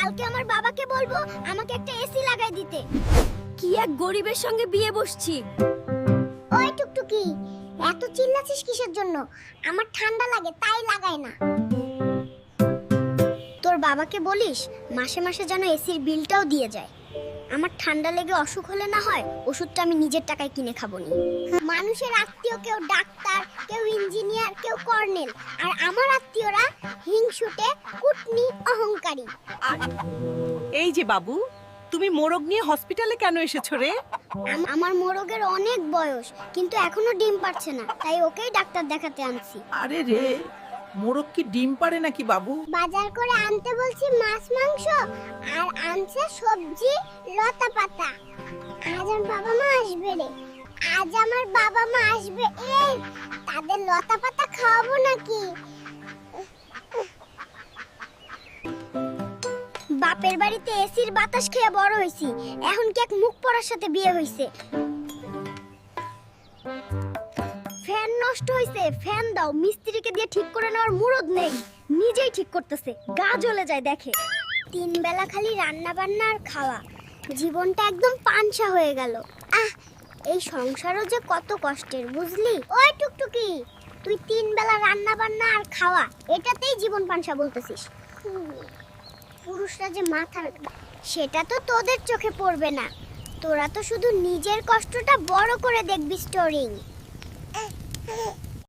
কালকে আমার বাবাকে বলবো আমাকে একটা এসি লাগাই দিতে। কি এক গরিবের সঙ্গে বিয়ে বসছি। ওই টুকটুকি, এত চিল্লাছিস কিসের জন্য? আমার ঠান্ডা লাগে তাই লাগাই না। তোর বাবাকে বলিস মাসে মাসে যেন এসির বিলটাও দিয়ে যায়। আমার ঠান্ডা লেগে অসুখ হলে না হয় ওষুধটা আমি নিজের টাকায় কিনে খাবো নি। মানুষের আত্মীয় কেউ ডাক্তার, কেউ ইঞ্জিনিয়ার, কেউ কর্নেল, আর আমার আত্মীয়রা হিংসুটে, কুটনি, অহংকারী। এই যে বাবু, তুমি মোরগ নিয়ে হসপিটালে কেন এসেছো রে? আমার মোরগের অনেক বয়স, কিন্তু এখনো ডিম পারছে না, তাই ওকেই ডাক্তার দেখাতে আনছি। আরে রে, মোরগ কি ডিম পারে নাকি বাবু? বাজার করে আনতে বলছি মাছ মাংস, আর আনছে সবজি, লতা পাতা। আজ আমার বাবা মা আসবে রে, আজ আমার বাবা মা আসবে। এই তাদের লতা পাতা খাওয়াবো নাকি? বাপের বাড়িতে এসির বাতাস খেয়ে বড় হইছি, এখন কি এক মুখ পড়ার সাথে বিয়ে হইছে। ফ্যান নষ্ট হইছে, ফ্যান দাও। মিস্ত্রিকে দিয়ে ঠিক করে নেওয়ার মুরদ নেই, নিজেই ঠিক করতেছে, গা জ্বলে যায় দেখে। 3 বেলা খালি রান্না বান্না আর খাওয়া, জীবনটা একদম পানসা হয়ে গেল। এই সংসারও যে কত কষ্টের, বুঝলি? ওই টুকটুকি, তুই 3 বেলা রান্না বান্না আর খাওয়া, এটাতেই জীবন পানসা বলতেছিস? পুরুষরা যে মাথার, সেটা তো তোদের চোখে পড়বে না। তোরা তো শুধু নিজের কষ্টটা বড় করে দেখবি স্টোরিং।